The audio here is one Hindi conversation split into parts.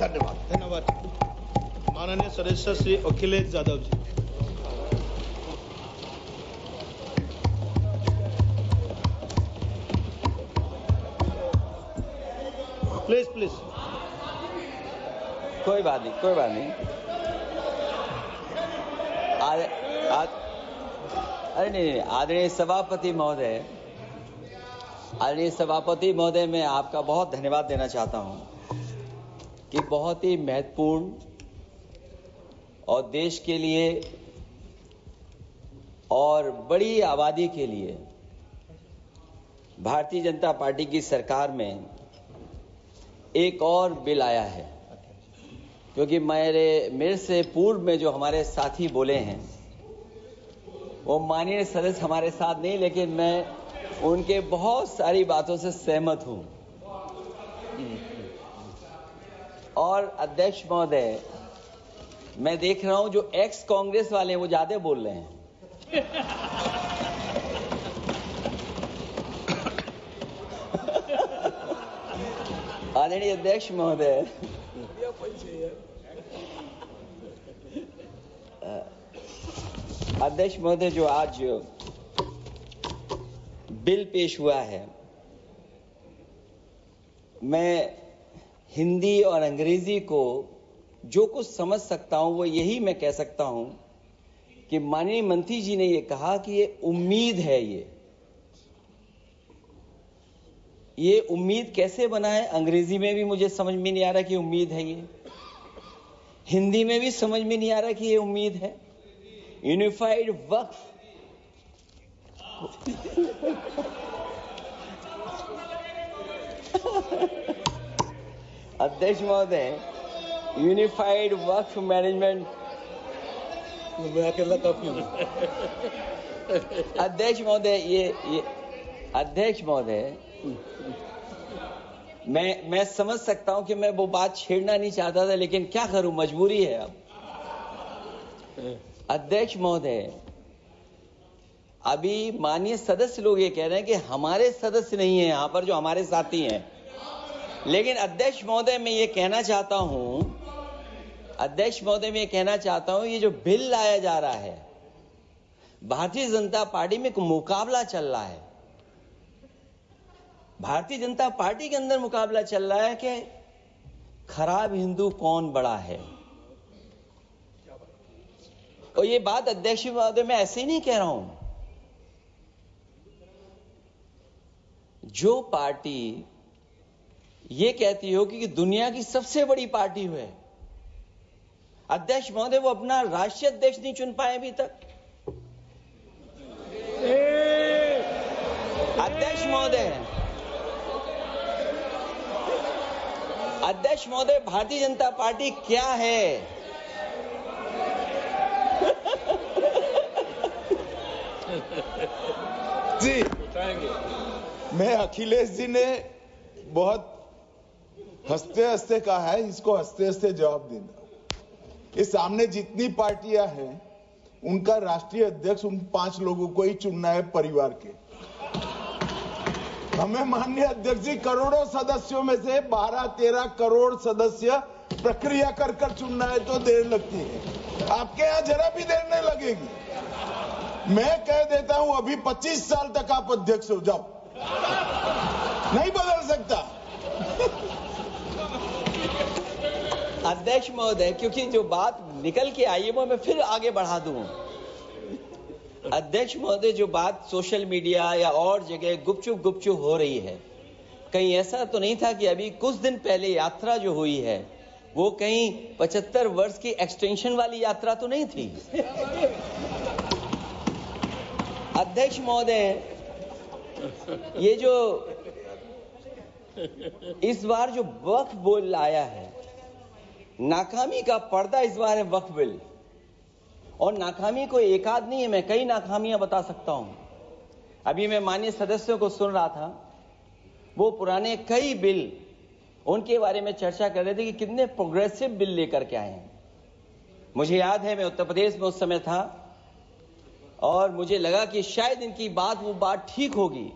धन्यवाद। धन्यवाद। माननीय सदस्य श्री अखिलेश यादव जी। प्लीज। कोई बात नहीं। अरे नहीं, आदरणीय सभापति महोदय, मैं आपका बहुत धन्यवाद देना चाहता हूं कि बहुत ही महत्वपूर्ण और देश के लिए और बड़ी आबादी के लिए भारतीय जनता पार्टी की सरकार में एक और बिल आया है, क्योंकि मेरे से पूर्व में जो हमारे साथी बोले हैं वो माननीय सदस्य हमारे साथ नहीं, लेकिन मैं उनके बहुत सारी बातों से सहमत हूं। और अध्यक्ष महोदय, मैं देख रहा हूं जो एक्स कांग्रेस वाले हैं वो ज्यादा बोल रहे हैं। आदरणीय अध्यक्ष महोदय, जो आज बिल पेश हुआ है, मैं हिंदी और अंग्रेजी को जो कुछ समझ सकता हूं वो यही मैं कह सकता हूं कि माननीय मंत्री जी ने ये कहा कि ये उम्मीद है। ये उम्मीद कैसे बना है, अंग्रेजी में भी मुझे समझ में नहीं आ रहा कि उम्मीद है ये, हिंदी में भी समझ में नहीं आ रहा कि ये उम्मीद है। यूनिफाइड वक्फ अध्यक्ष महोदय, यूनिफाइड वक्फ मैनेजमेंट अध्यक्ष महोदय, मैं समझ सकता हूं कि मैं वो बात छेड़ना नहीं चाहता था, लेकिन क्या करूं, मजबूरी है अब। अध्यक्ष महोदय, अभी माननीय सदस्य लोग ये कह रहे हैं कि हमारे सदस्य नहीं है यहां पर जो हमारे साथी हैं, लेकिन अध्यक्ष महोदय मैं ये कहना चाहता हूं, ये जो बिल लाया जा रहा है, भारतीय जनता पार्टी में एक मुकाबला चल रहा है। भारतीय जनता पार्टी के अंदर मुकाबला चल रहा है कि खराब हिंदू कौन बड़ा है। और ये बात अध्यक्ष महोदय मैं ऐसे ही नहीं कह रहा हूं। जो पार्टी ये कहती हो कि दुनिया की सबसे बड़ी पार्टी है, अध्यक्ष महोदय वो अपना राष्ट्रीय अध्यक्ष नहीं चुन पाए अभी तक। अध्यक्ष महोदय, भारतीय जनता पार्टी क्या है? जी, मैं अखिलेश जी ने बहुत हंसते हंसते कहा है, इसको हंसते हंसते जवाब देना। इस सामने जितनी पार्टियां हैं उनका राष्ट्रीय अध्यक्ष उन 5 लोगों को ही चुनना है परिवार के। हमें माननीय अध्यक्ष जी करोड़ों सदस्यों में से 12-13 करोड़ सदस्य प्रक्रिया कर चुनना है तो देर लगती है। आपके यहां जरा भी देर नहीं लगेगी। मैं कह देता हूं अभी 25 साल तक आप अध्यक्ष हो जाओ, नहीं बदल सकता। अध्यक्ष महोदय, क्योंकि जो बात निकल के आई है वो मैं फिर आगे बढ़ा दूं। अध्यक्ष महोदय, जो बात सोशल मीडिया या और जगह गुपचुप हो रही है, कहीं ऐसा तो नहीं था कि अभी कुछ दिन पहले यात्रा जो हुई है वो कहीं 75 वर्ष की एक्सटेंशन वाली यात्रा तो नहीं थी? अध्यक्ष महोदय, ये जो इस बार जो वक्फ बिल आया है, नाकामी का पर्दा इस बार है वक्फ बिल। और नाकामी को एक आध नहीं है, मैं कई नाकामियां बता सकता हूं। अभी मैं माननीय सदस्यों को सुन रहा था, वो पुराने कई बिल उनके बारे में चर्चा कर रहे थे कि कितने प्रोग्रेसिव बिल लेकर के आए हैं। मुझे याद है मैं उत्तर प्रदेश में उस समय था और मुझे लगा कि शायद इनकी वो बात ठीक होगी।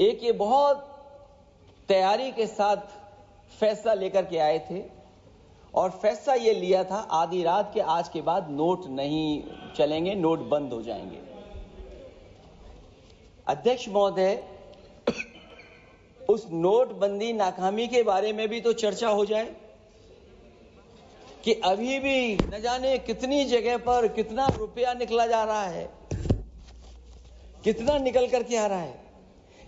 एक ये बहुत तैयारी के साथ फैसला लेकर के आए थे और फैसला ये लिया था आधी रात के आज के बाद नोट नहीं चलेंगे, नोट बंद हो जाएंगे। अध्यक्ष महोदय, उस नोटबंदी नाकामी के बारे में भी तो चर्चा हो जाए कि अभी भी न जाने कितनी जगह पर कितना रुपया निकला जा रहा है, कितना निकल करके आ रहा है।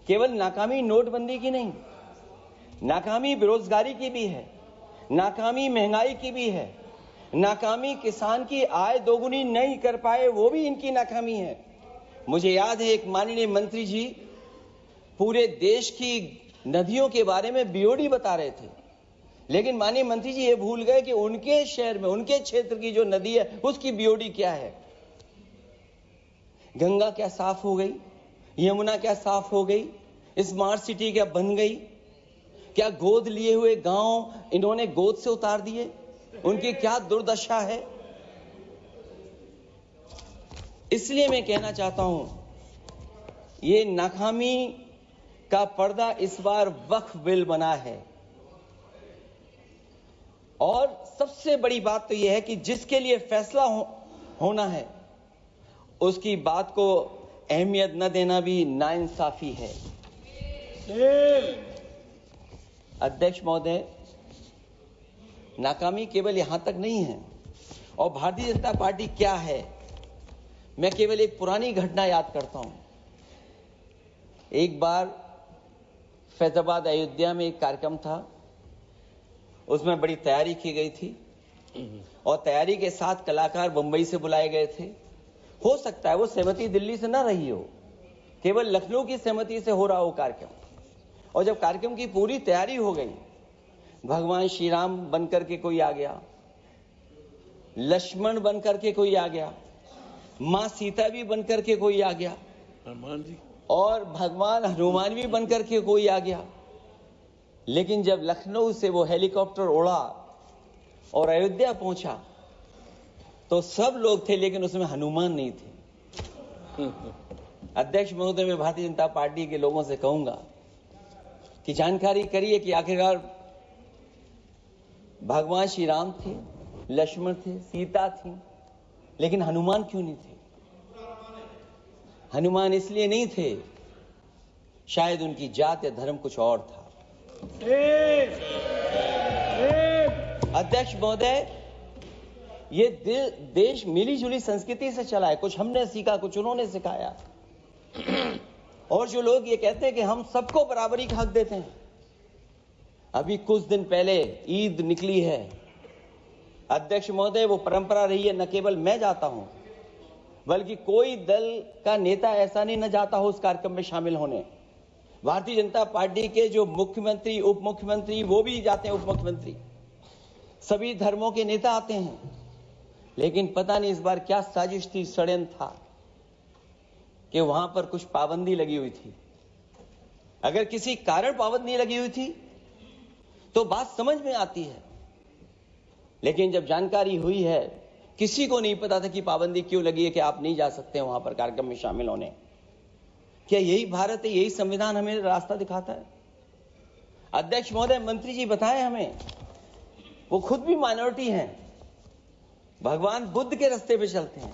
केवल नाकामी नोटबंदी की नहीं, नाकामी बेरोजगारी की भी है, नाकामी महंगाई की भी है, नाकामी किसान की आय दोगुनी नहीं कर पाए वो भी इनकी नाकामी है। मुझे याद है एक माननीय मंत्री जी पूरे देश की नदियों के बारे में बीओडी बता रहे थे, लेकिन माननीय मंत्री जी ये भूल गए कि उनके शहर में, उनके क्षेत्र की जो नदी है उसकी बीओडी क्या है। गंगा क्या साफ हो गई, यमुना क्या साफ हो गई, स्मार्ट सिटी क्या बन गई, क्या गोद लिए हुए गांव इन्होंने गोद से उतार दिए, उनकी क्या दुर्दशा है। इसलिए मैं कहना चाहता हूं, ये नाकामी का पर्दा इस बार वक्फ बिल बना है और सबसे बड़ी बात तो यह है कि जिसके लिए फैसला होना है उसकी बात को अहमियत न देना भी नाइंसाफी है। अध्यक्ष महोदय, नाकामी केवल यहां तक नहीं है और भारतीय जनता पार्टी क्या है, मैं केवल एक पुरानी घटना याद करता हूं। एक बार फैजाबाद अयोध्या में एक कार्यक्रम था, उसमें बड़ी तैयारी की गई थी और तैयारी के साथ कलाकार बंबई से बुलाए गए थे। हो सकता है वो सहमति दिल्ली से ना रही हो, केवल लखनऊ की सहमति से हो रहा हो कार्यक्रम। और जब कार्यक्रम की पूरी तैयारी हो गई, भगवान श्री राम बनकर के कोई आ गया, लक्ष्मण बनकर के कोई आ गया, मां सीता भी बनकर के कोई आ गया, हनुमान जी और भगवान हनुमान भी बनकर के कोई आ गया। लेकिन जब लखनऊ से वो हेलीकॉप्टर उड़ा और अयोध्या पहुंचा तो सब लोग थे, लेकिन उसमें हनुमान नहीं थे। अध्यक्ष महोदय, मैं भारतीय जनता पार्टी के लोगों से कहूंगा कि जानकारी करिए कि आखिरकार भगवान श्री राम थे, लक्ष्मण थे, सीता थी, लेकिन हनुमान क्यों नहीं थे? हनुमान इसलिए नहीं थे, शायद उनकी जात या धर्म कुछ और था। अध्यक्ष महोदय, ये देश मिली जुली संस्कृति से चला है, कुछ हमने सीखा, कुछ उन्होंने सिखाया। और जो लोग ये कहते हैं कि हम सबको बराबरी का हक देते हैं, अभी कुछ दिन पहले ईद निकली है। अध्यक्ष महोदय, वो परंपरा रही है, न केवल मैं जाता हूं बल्कि कोई दल का नेता ऐसा नहीं न जाता हो उस कार्यक्रम में शामिल होने। भारतीय जनता पार्टी के जो मुख्यमंत्री, उप मुख्यमंत्री, वो भी जाते हैं, उप मुख्यमंत्री, सभी धर्मों के नेता आते हैं। लेकिन पता नहीं इस बार क्या साजिश थी, षड्यंत्र था कि वहां पर कुछ पाबंदी लगी हुई थी। अगर किसी कारण पाबंदी लगी हुई थी तो बात समझ में आती है, लेकिन जब जानकारी हुई है, किसी को नहीं पता था कि पाबंदी क्यों लगी है कि आप नहीं जा सकते वहां पर कार्यक्रम में शामिल होने। क्या यही भारत है, यही संविधान हमें रास्ता दिखाता है? अध्यक्ष महोदय, मंत्री जी बताएं हमें, वो खुद भी माइनॉरिटी हैं, भगवान बुद्ध के रास्ते पे चलते हैं।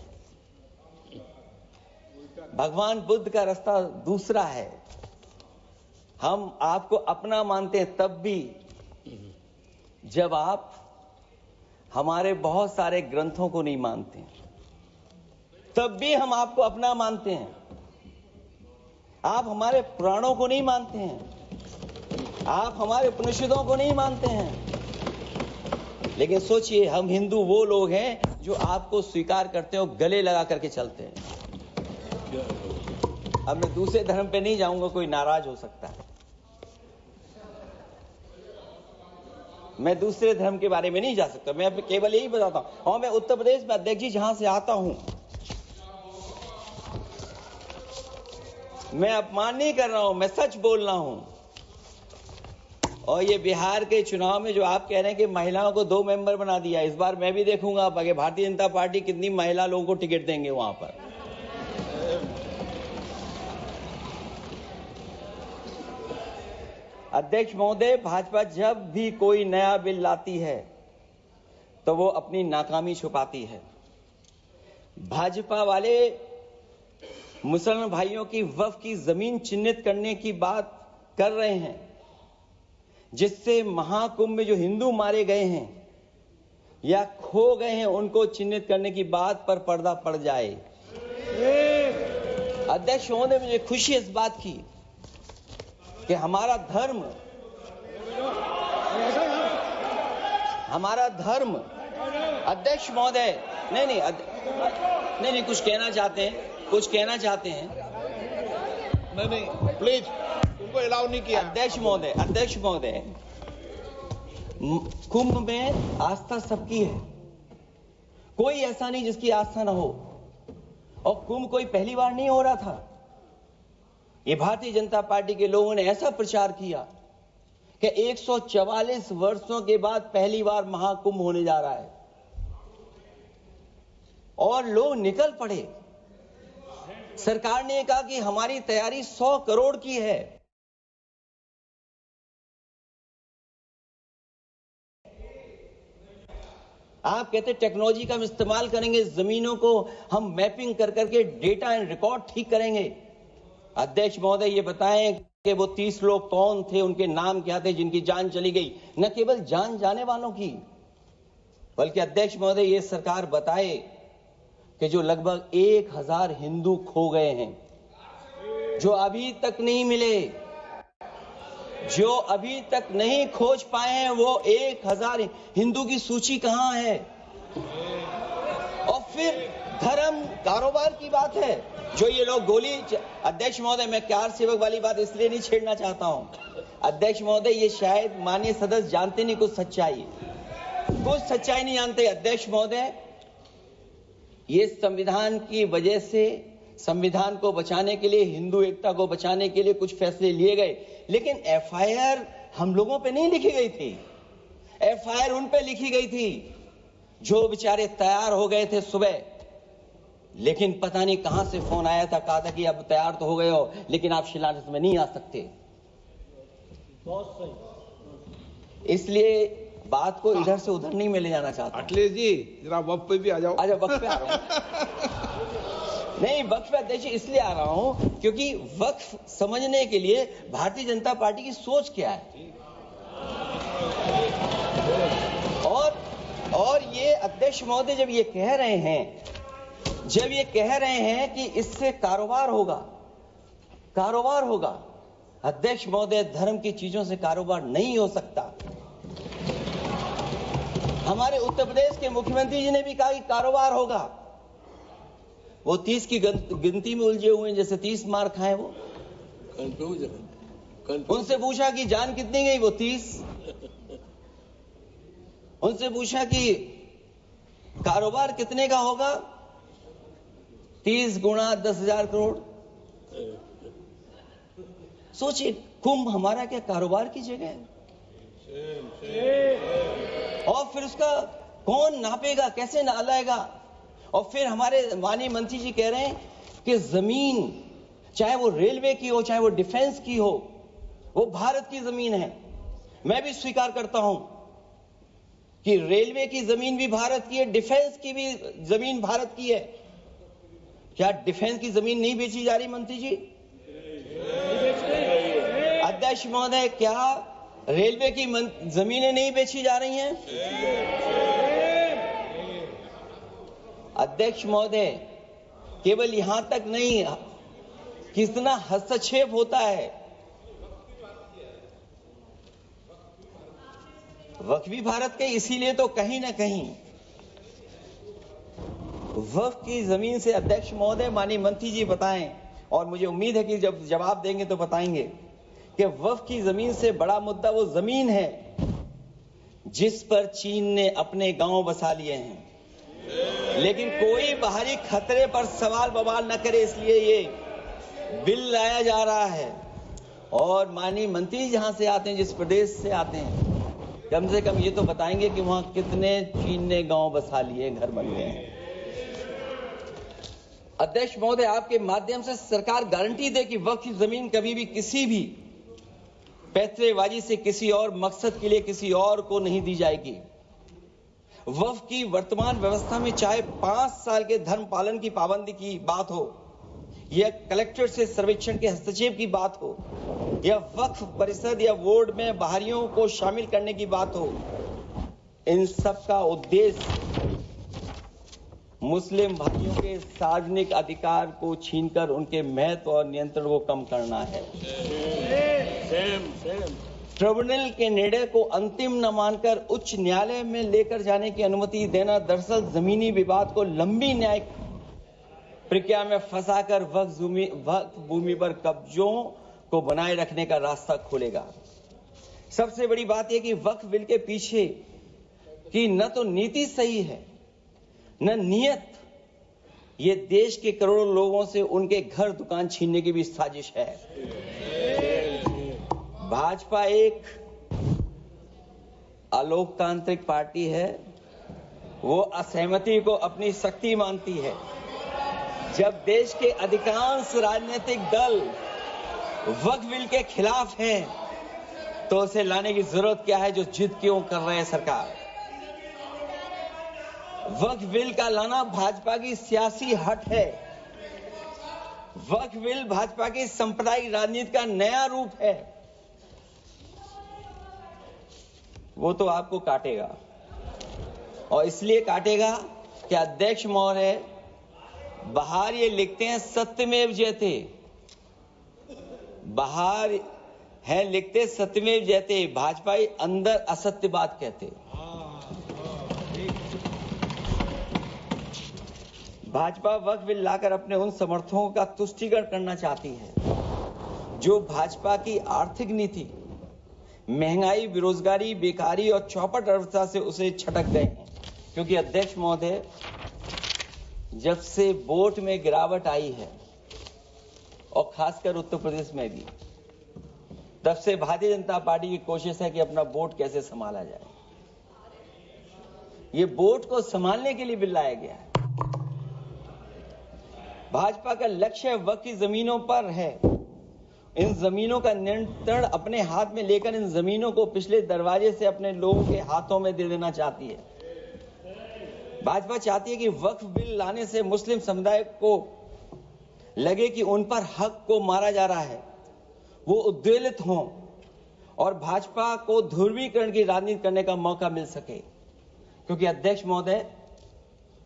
भगवान बुद्ध का रास्ता दूसरा है। हम आपको अपना मानते हैं तब भी जब आप हमारे बहुत सारे ग्रंथों को नहीं मानते, तब भी हम आपको अपना मानते हैं। आप हमारे पुराणों को नहीं मानते हैं, आप हमारे उपनिषदों को नहीं मानते हैं, लेकिन सोचिए, हम हिंदू वो लोग हैं जो आपको स्वीकार करते हैं और गले लगा करके चलते हैं। अब मैं दूसरे धर्म पे नहीं जाऊंगा, कोई नाराज हो सकता है। मैं दूसरे धर्म के बारे में नहीं जा सकता, मैं केवल यही बताता हूं। और मैं उत्तर प्रदेश में, अध्यक्ष जी, जहां से आता हूं, मैं अपमान नहीं कर रहा हूं, मैं सच बोल रहा हूं। और ये बिहार के चुनाव में जो आप कह रहे हैं कि महिलाओं को 2 मेंबर बना दिया, इस बार मैं भी देखूंगा आगे भारतीय जनता पार्टी कितनी महिला लोगों को टिकट देंगे वहां पर। अध्यक्ष महोदय, भाजपा जब भी कोई नया बिल लाती है तो वो अपनी नाकामी छुपाती है। भाजपा वाले मुसलमान भाइयों की वक्फ की जमीन चिन्हित करने की बात कर रहे हैं, जिससे महाकुंभ में जो हिंदू मारे गए हैं या खो गए हैं उनको चिन्हित करने की बात पर पर्दा पड़ जाए। अध्यक्ष महोदय, मुझे खुशी इस बात की कि हमारा धर्म अध्यक्ष महोदय नहीं कुछ कहना चाहते हैं नहीं प्लीज, उनको अलाउ नहीं किया। अध्यक्ष महोदय, कुंभ में आस्था सबकी है, कोई ऐसा नहीं जिसकी आस्था ना हो। और कुंभ कोई पहली बार नहीं हो रहा था। ये भारतीय जनता पार्टी के लोगों ने ऐसा प्रचार किया कि 144 वर्षों के बाद पहली बार महाकुंभ होने जा रहा है और लोग निकल पड़े। सरकार ने कहा कि हमारी तैयारी 100 करोड़ की है। आप कहते टेक्नोलॉजी का हम इस्तेमाल करेंगे, जमीनों को हम मैपिंग कर करके डेटा एंड रिकॉर्ड ठीक करेंगे। अध्यक्ष महोदय, ये बताएं कि वो 30 लोग कौन थे, उनके नाम क्या थे जिनकी जान चली गई, न केवल जान जाने वालों की, बल्कि अध्यक्ष महोदय ये सरकार बताए कि जो लगभग 1000 हिंदू खो गए हैं, जो अभी तक नहीं मिले, जो अभी तक नहीं खोज पाए हैं, वो 1000 हिंदू की सूची कहां है? और फिर धर्म कारोबार की बात है, जो ये लोग गोली। अध्यक्ष महोदय, मैं कार सेवक वाली बात इसलिए नहीं छेड़ना चाहता हूं। अध्यक्ष महोदय, ये शायद माननीय सदस्य जानते नहीं कुछ सच्चाई नहीं जानते। अध्यक्ष महोदय, ये संविधान की वजह से, संविधान को बचाने के लिए, हिंदू एकता को बचाने के लिए कुछ फैसले लिए गए, लेकिन एफआईआर हम लोगों पे नहीं लिखी गई थी। एफआईआर उन पे लिखी गई थी जो बेचारे तैयार हो गए थे सुबह, लेकिन पता नहीं कहां से फोन आया था, कहा था कि अब तैयार तो हो गए हो लेकिन आप शिलान्यास में नहीं आ सकते। बहुत सही। इसलिए बात को इधर से उधर नहीं में ले जाना चाहता। अखिलेश जी, जरा वक्त पे भी आ जाओ। वक्त पे आ रहा हूं। नहीं, वक्फ पे अध्यक्ष इसलिए आ रहा हूं क्योंकि वक्फ समझने के लिए भारतीय जनता पार्टी की सोच क्या है। और ये अध्यक्ष महोदय जब ये कह रहे हैं कि इससे कारोबार होगा, अध्यक्ष महोदय, धर्म की चीजों से कारोबार नहीं हो सकता। हमारे उत्तर प्रदेश के मुख्यमंत्री जी ने भी कहा कि कारोबार होगा। वो 30 की गिनती में उलझे हुए हैं, जैसे 30 मार खाए वो। उनसे पूछा कि जान कितनी गई, वो 30। उनसे पूछा कि कारोबार कितने का होगा, 30 गुणा 10,000 करोड़। सोचिए, कुंभ हमारा क्या कारोबार की जगह है? और फिर उसका कौन नापेगा, कैसे नालाएगा? और फिर हमारे माननीय मंत्री जी कह रहे हैं कि जमीन, चाहे वो रेलवे की हो, चाहे वो डिफेंस की हो, वो भारत की जमीन है। मैं भी स्वीकार करता हूं कि रेलवे की जमीन भी भारत की है, डिफेंस की भी जमीन भारत की है। क्या डिफेंस की जमीन नहीं बेची जा रही मंत्री जी? अध्यक्ष महोदय, क्या रेलवे की जमीनें नहीं बेची जा रही हैं? अध्यक्ष महोदय, केवल यहां तक नहीं, कितना हस्तक्षेप होता है। वक्फ भी भारत के, इसीलिए तो कहीं ना कहीं वक्फ की जमीन से, अध्यक्ष महोदय, माननीय मंत्री जी बताएं, और मुझे उम्मीद है कि जब जवाब देंगे तो बताएंगे कि वक्फ की जमीन से बड़ा मुद्दा वो जमीन है जिस पर चीन ने अपने गांव बसा लिए हैं, लेकिन कोई बाहरी खतरे पर सवाल बवाल न करे, इसलिए ये बिल लाया जा रहा है। और माननीय मंत्री जहां से आते हैं, जिस प्रदेश से आते हैं, कम से कम ये तो बताएंगे कि वहां कितने चीन ने गांव बसा लिए, घर बन गए हैं। अध्यक्ष महोदय, आपके माध्यम से सरकार गारंटी दे कि वक्फ की जमीन कभी भी किसी भी पैतरेबाजी से किसी और मकसद के लिए किसी और को नहीं दी जाएगी। वक्फ की वर्तमान व्यवस्था में चाहे 5 साल के धर्म पालन की पाबंदी की बात हो, या कलेक्टर से सर्वेक्षण के हस्तक्षेप की बात हो, या वक्फ परिषद या बोर्ड में बाहरियों को शामिल करने की बात हो, इन सब का उद्देश्य मुस्लिम भाइयों के सार्वजनिक अधिकार को छीनकर उनके महत्व और नियंत्रण को कम करना है। ट्रिब्यूनल के निर्णय को अंतिम न मानकर उच्च न्यायालय में लेकर जाने की अनुमति देना दरअसल जमीनी विवाद को लंबी न्यायिक प्रक्रिया में फंसाकर वक्फ भूमि पर कब्जों को बनाए रखने का रास्ता खोलेगा। सबसे बड़ी बात यह कि वक्फ बिल के पीछे की न तो नीति सही है न नीयत, ये देश के करोड़ों लोगों से उनके घर दुकान छीनने की भी साजिश है। भाजपा एक अलोकतांत्रिक पार्टी है, वो असहमति को अपनी शक्ति मानती है। जब देश के अधिकांश राजनीतिक दल वक्फ बिल के खिलाफ हैं, तो उसे लाने की जरूरत क्या है जो जिद क्यों कर रहे हैं सरकार। वक्फ बिल का लाना भाजपा की सियासी हट है। वक्फ बिल भाजपा की सांप्रदायिक राजनीति का नया रूप है। वो तो आपको काटेगा, और इसलिए काटेगा कि अध्यक्ष महोदय बाहर ये लिखते हैं सत्यमेव जयते, बाहर है लिखते सत्यमेव जयते, भाजपाई अंदर असत्य बात कहते। भाजपा वक्फ बिल लाकर अपने उन समर्थकों का तुष्टीकरण करना चाहती है जो भाजपा की आर्थिक नीति, महंगाई, बेरोजगारी, बेकारी और चौपट अर्थव्यवस्था से उसे छटक गए हैं। क्योंकि अध्यक्ष महोदय, जब से वोट में गिरावट आई है और खासकर उत्तर प्रदेश में भी, तब से भारतीय जनता पार्टी की कोशिश है कि अपना वोट कैसे संभाला जाए। ये वोट को संभालने के लिए बिल लाया गया है। भाजपा का लक्ष्य वक्फ की जमीनों पर है। इन जमीनों का नियंत्रण अपने हाथ में लेकर इन जमीनों को पिछले दरवाजे से अपने लोगों के हाथों में दे देना चाहती है। भाजपा चाहती है कि वक्फ बिल लाने से मुस्लिम समुदाय को लगे कि उन पर हक को मारा जा रहा है, वो उद्वेलित हों और भाजपा को ध्रुवीकरण की राजनीति करने का मौका मिल सके। क्योंकि अध्यक्ष महोदय,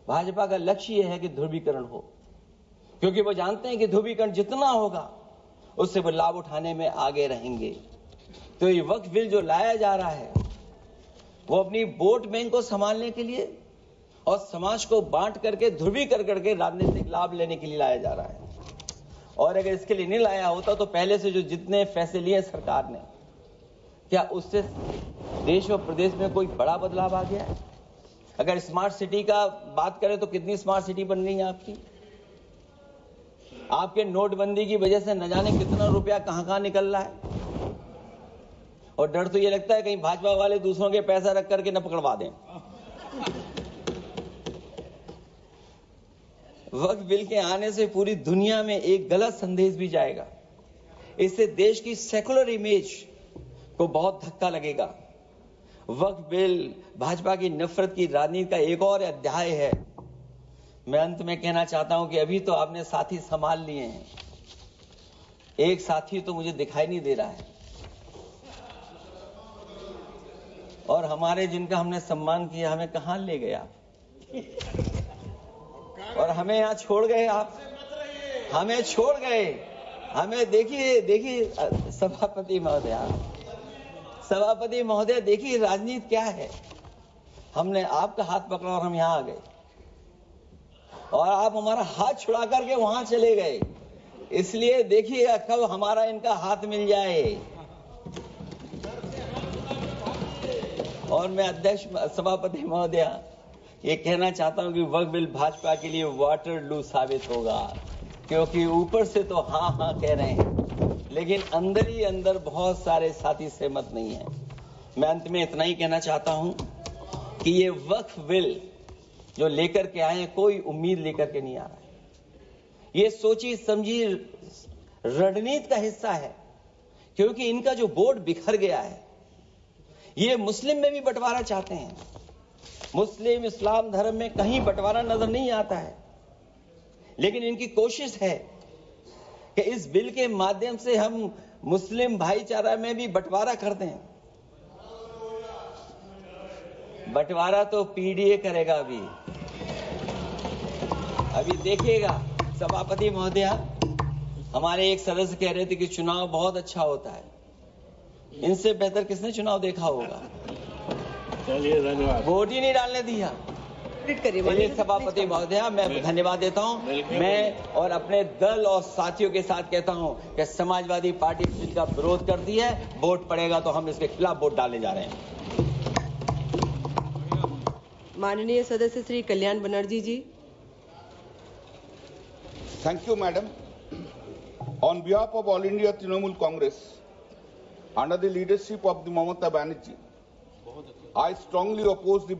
भाजपा का लक्ष्य यह है कि ध्रुवीकरण हो, क्योंकि वो जानते हैं कि ध्रुवीकरण जितना होगा उससे वो लाभ उठाने में आगे रहेंगे। तो ये वक्फ बिल जो लाया जा रहा है वो अपनी वोट बैंक को संभालने के लिए और समाज को बांट करके ध्रुवीकरण करके राजनीतिक लाभ लेने के लिए लाया जा रहा है। और अगर इसके लिए नहीं लाया होता तो पहले से जो जितने फैसले लिए सरकार ने, क्या उससे देश और प्रदेश में कोई बड़ा बदलाव आ गया है? अगर स्मार्ट सिटी का बात करें तो कितनी स्मार्ट सिटी बन गई है आपकी? आपके नोटबंदी की वजह से न जाने कितना रुपया कहां निकल रहा है। और डर तो ये लगता है कहीं भाजपा वाले दूसरों के पैसा रख करके न पकड़वा दें। वक्फ बिल के आने से पूरी दुनिया में एक गलत संदेश भी जाएगा। इससे देश की सेकुलर इमेज को बहुत धक्का लगेगा। वक्फ बिल भाजपा की नफरत की राजनीति का एक और अध्याय है। मैं अंत में कहना चाहता हूं कि अभी तो आपने साथी संभाल लिए हैं, एक साथी तो मुझे दिखाई नहीं दे रहा है। और हमारे जिनका हमने सम्मान किया, हमें कहां ले गए आप? और हमें यहां छोड़ गए आप, हमें छोड़ गए। हमें देखिए सभापति महोदय, देखिए राजनीति क्या है। हमने आपका हाथ पकड़ा और हम यहां आ गए, और आप हमारा हाथ छुड़ा करके वहां चले गए। इसलिए देखिए कब हमारा इनका हाथ मिल जाए। और मैं अध्यक्ष सभापति महोदय ये कहना चाहता हूं कि वक्फ बिल भाजपा के लिए वाटरलू साबित होगा, क्योंकि ऊपर से तो हाँ कह रहे हैं, लेकिन अंदर ही अंदर बहुत सारे साथी सहमत नहीं है। मैं अंत में इतना ही कहना चाहता हूं कि ये वक्फ बिल जो लेकर के आए हैं, कोई उम्मीद लेकर के नहीं आ रहा है। ये सोची समझी रणनीति का हिस्सा है क्योंकि इनका जो बोर्ड बिखर गया है, ये मुस्लिम में भी बंटवारा चाहते हैं। मुस्लिम इस्लाम धर्म में कहीं बंटवारा नजर नहीं आता है, लेकिन इनकी कोशिश है कि इस बिल के माध्यम से हम मुस्लिम भाईचारा में भी बंटवारा कर दें। बंटवारा तो पीडीए करेगा। अभी देखिएगा। सभापति महोदया, हमारे एक सदस्य कह रहे थे कि चुनाव बहुत अच्छा होता है। इनसे बेहतर किसने चुनाव देखा होगा? चलिए, धन्यवाद। वोट ही नहीं डालने दिया। चलिए सभापति महोदया, मैं धन्यवाद देता हूं। मैं और अपने दल और साथियों के साथ कहता हूं कि समाजवादी पार्टी बिल का विरोध करती है। वोट पड़ेगा तो हम इसके खिलाफ वोट डालने जा रहे हैं। माननीय सदस्य श्री कल्याण बनर्जी जी। Thank you, madam. On behalf of All India Trinamool Congress, under the leadership of the Mamata Banerjee, I strongly oppose the